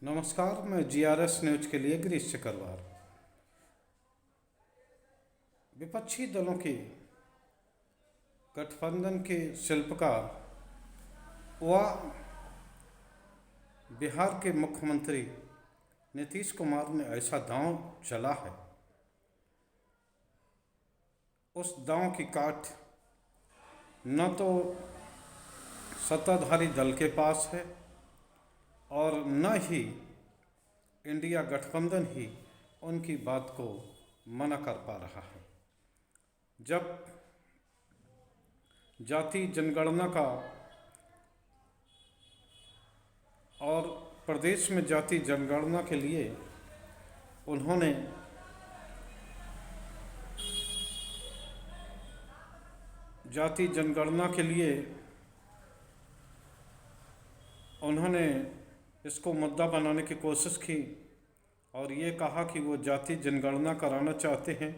नमस्कार, मैं GRS news के लिए गिरीश चकरवार। विपक्षी दलों के गठबंधन के शिल्पकार व बिहार के मुख्यमंत्री नीतीश कुमार ने ऐसा दांव चला है, उस दांव की काट न तो सत्ताधारी दल के पास है और न ही इंडिया गठबंधन ही उनकी बात को मना कर पा रहा है। जब जाति जनगणना का और प्रदेश में जाति जनगणना के लिए उन्होंने जाति जनगणना के लिए उन्होंने इसको मुद्दा बनाने की कोशिश की और ये कहा कि वो जाति जनगणना कराना चाहते हैं,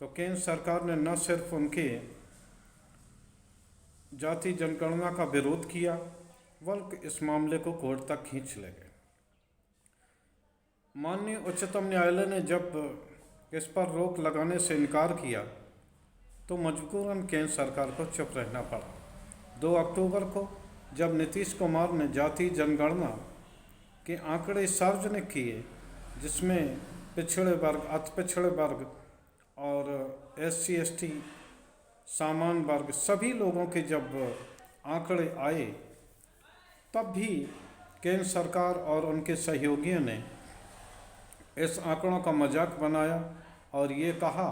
तो केंद्र सरकार ने न सिर्फ उनके जाति जनगणना का विरोध किया बल्कि इस मामले को कोर्ट तक खींच ले गए। माननीय उच्चतम न्यायालय ने जब इस पर रोक लगाने से इनकार किया तो मजबूरन केंद्र सरकार को चुप रहना पड़ा। 2 अक्टूबर को जब नीतीश कुमार ने जाति जनगणना के आंकड़े सार्वजनिक किए, जिसमें पिछड़े वर्ग, अति पिछड़े वर्ग और SC ST सामान्य वर्ग सभी लोगों के जब आंकड़े आए, तब भी केंद्र सरकार और उनके सहयोगियों ने इस आंकड़ों का मजाक बनाया और ये कहा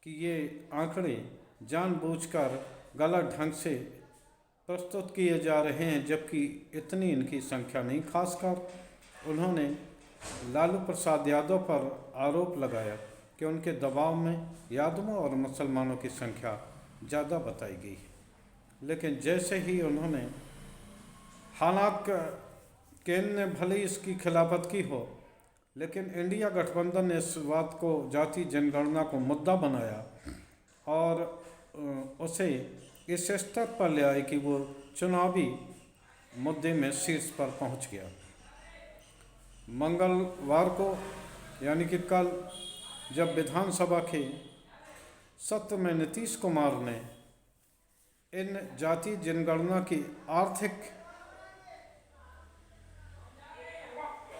कि ये आंकड़े जानबूझकर गलत ढंग से प्रस्तुत किए जा रहे हैं, जबकि इतनी इनकी संख्या नहीं। खासकर उन्होंने लालू प्रसाद यादव पर आरोप लगाया कि उनके दबाव में यादवों और मुसलमानों की संख्या ज़्यादा बताई गई है। लेकिन जैसे ही उन्होंने, हालांकि केंद्र ने भले ही इसकी खिलाफत की हो, लेकिन इंडिया गठबंधन ने इस बात को, जाति जनगणना को मुद्दा बनाया और उसे इस स्तर पर ले आए कि वो चुनावी मुद्दे में शीर्ष पर पहुंच गया। मंगलवार को यानी कि कल जब विधानसभा के सत्र में नीतीश कुमार ने इन जाति जनगणना की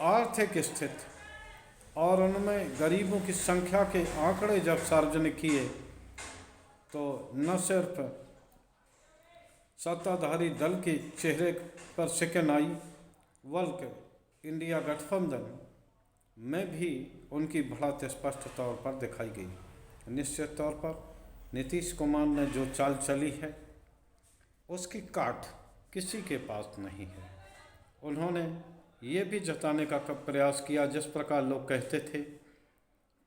आर्थिक स्थिति और उनमें गरीबों की संख्या के आंकड़े जब सार्वजनिक किए, तो न सिर्फ सत्ताधारी दल के चेहरे पर शिकन आई, बल्कि इंडिया गठबंधन में भी उनकी बढ़त स्पष्ट तौर पर दिखाई गई। निश्चित तौर पर नीतीश कुमार ने जो चाल चली है, उसकी काट किसी के पास नहीं है। उन्होंने ये भी जताने का प्रयास किया, जिस प्रकार लोग कहते थे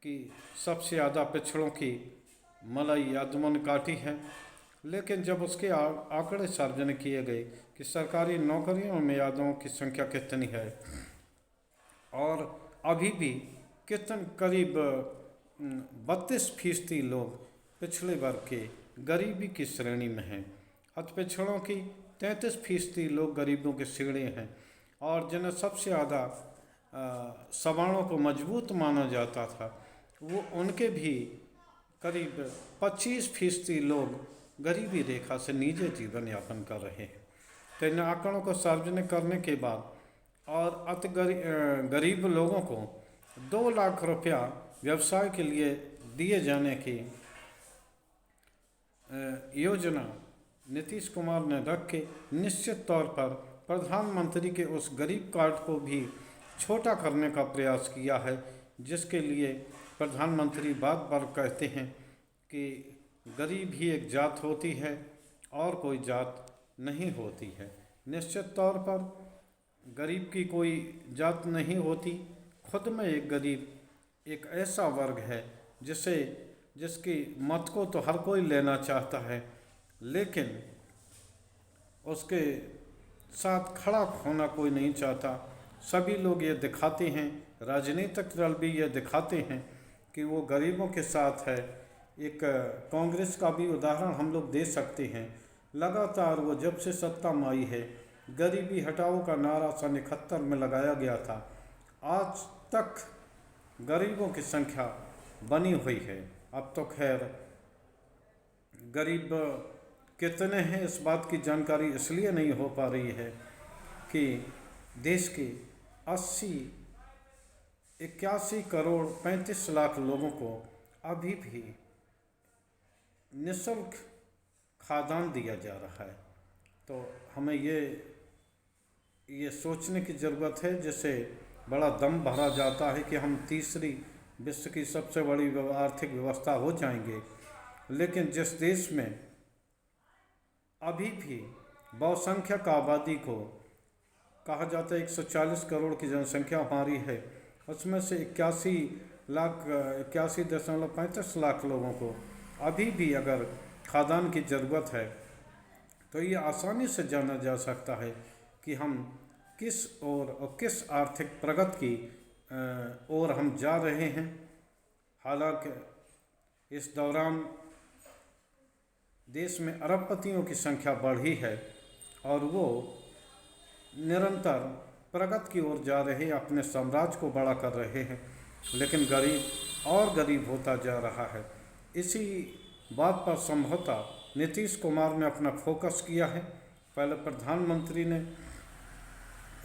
कि सबसे ज़्यादा पिछड़ों की मलाई यादवों ने काटी है, लेकिन जब उसके आंकड़े सार्वजनिक किए गए कि सरकारी नौकरियों में यादवों की संख्या कितनी है और अभी भी करीब 32% लोग पिछड़े वर्ग के गरीबी की श्रेणी में हैं, अति पिछड़ों की 33% लोग गरीबों के श्रेणी हैं, और जिन्हें सबसे ज़्यादा सवर्णों को मजबूत माना जाता था, वो उनके भी करीब 25% लोग गरीबी रेखा से नीचे जीवन यापन कर रहे हैं। तो इन आंकड़ों को सार्वजनिक करने के बाद और अति गरीब लोगों को 2 लाख रुपया व्यवसाय के लिए दिए जाने की योजना नीतीश कुमार ने रख के निश्चित तौर पर प्रधानमंत्री के उस गरीब कार्ड को भी छोटा करने का प्रयास किया है, जिसके लिए प्रधानमंत्री बार बार कहते हैं कि गरीब ही एक जात होती है और कोई जात नहीं होती है। निश्चित तौर पर गरीब की कोई जात नहीं होती। खुद में एक गरीब एक ऐसा वर्ग है जिसकी मत को तो हर कोई लेना चाहता है, लेकिन उसके साथ खड़ा होना कोई नहीं चाहता। सभी लोग ये दिखाते हैं, राजनीतिक दल भी ये दिखाते हैं कि वो गरीबों के साथ है। एक कांग्रेस का भी उदाहरण हम लोग दे सकते हैं। लगातार वो जब से सत्ता में आई है गरीबी हटाओ का नारा सन 71 में लगाया गया था। आज तक गरीबों की संख्या बनी हुई है। अब तो खैर गरीब कितने हैं इस बात की जानकारी इसलिए नहीं हो पा रही है कि देश के 81 करोड़ 35 लाख लोगों को अभी भी निःशुल्क खाद्यान्न दिया जा रहा है। तो हमें ये सोचने की ज़रूरत है, जिससे बड़ा दम भरा जाता है कि हम तीसरी विश्व की सबसे बड़ी आर्थिक व्यवस्था हो जाएंगे। लेकिन जिस देश में अभी भी बहुसंख्यक आबादी को कहा जाता है 140 करोड़ की जनसंख्या हमारी है, उसमें से 81.35 लाख लोगों को अभी भी अगर खाद्यान्न की ज़रूरत है तो ये आसानी से जाना जा सकता है कि हम किस ओर और किस आर्थिक प्रगति की ओर हम जा रहे हैं। हालांकि इस दौरान देश में अरबपतियों की संख्या बढ़ी है और वो निरंतर प्रगति की ओर जा रहे हैं, अपने साम्राज्य को बड़ा कर रहे हैं, लेकिन गरीब और गरीब होता जा रहा है। इसी बात पर संभवतः नीतीश कुमार ने अपना फोकस किया है। पहले प्रधानमंत्री ने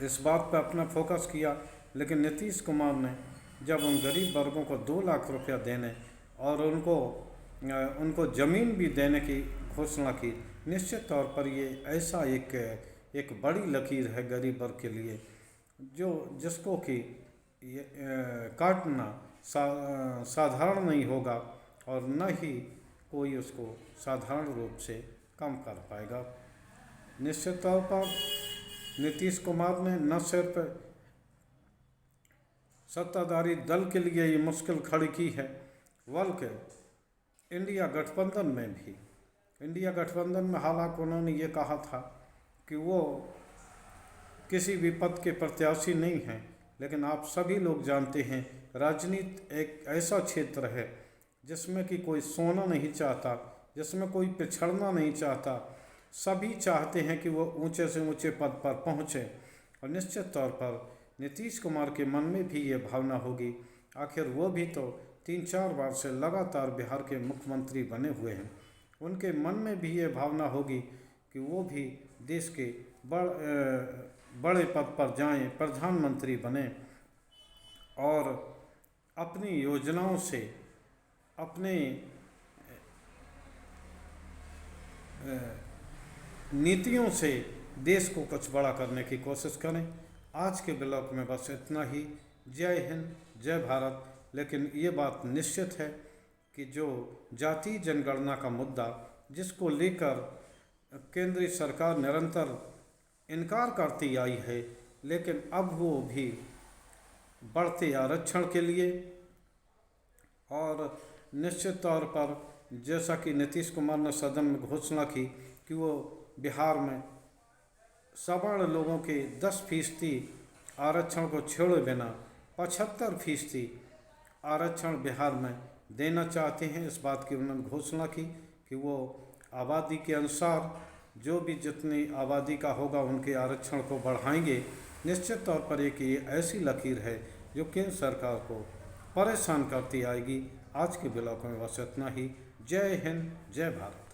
इस बात पर अपना फोकस किया, लेकिन नीतीश कुमार ने जब उन गरीब वर्गों को 2 लाख रुपया देने और उनको ज़मीन भी देने की घोषणा की, निश्चित तौर पर ये ऐसा एक बड़ी लकीर है गरीब वर्ग के लिए, जिसको कि काटना साधारण नहीं होगा और न ही कोई उसको साधारण रूप से कम कर पाएगा। निश्चित तौर पर नीतीश कुमार ने न सिर्फ सत्ताधारी दल के लिए ये मुश्किल खड़ी की है, बल्कि इंडिया गठबंधन में हालांकि उन्होंने ये कहा था कि वो किसी भी पद के प्रत्याशी नहीं हैं, लेकिन आप सभी लोग जानते हैं राजनीति एक ऐसा क्षेत्र है जिसमें कि कोई सोना नहीं चाहता, जिसमें कोई पिछड़ना नहीं चाहता। सभी चाहते हैं कि वो ऊंचे से ऊंचे पद पर पहुँचे और निश्चित तौर पर नीतीश कुमार के मन में भी ये भावना होगी। आखिर वो भी तो 3-4 बार से लगातार बिहार के मुख्यमंत्री बने हुए हैं। उनके मन में भी ये भावना होगी कि वो भी देश के बड़े पद पर जाएं, प्रधानमंत्री बने और अपनी योजनाओं से, अपने नीतियों से देश को कुछ बड़ा करने की कोशिश करें। आज के ब्लॉग में बस इतना ही। जय हिंद, जय भारत। लेकिन ये बात निश्चित है कि जो जाति जनगणना का मुद्दा, जिसको लेकर केंद्रीय सरकार निरंतर इनकार करती आई है, लेकिन अब वो भी बढ़ते आरक्षण के लिए और निश्चित तौर पर जैसा कि नीतीश कुमार ने सदन में घोषणा की कि वो बिहार में सवर्ण लोगों के 10% आरक्षण को छोड़े बिना 75% आरक्षण बिहार में देना चाहते हैं। इस बात की उन्होंने घोषणा की कि वो आबादी के अनुसार जो भी जितनी आबादी का होगा उनके आरक्षण को बढ़ाएंगे। निश्चित तौर पर एक ये ऐसी लकीर है जो केंद्र सरकार को परेशान करती आएगी। आज के ब्लॉग में बस इतना ही। जय हिंद, जय भारत।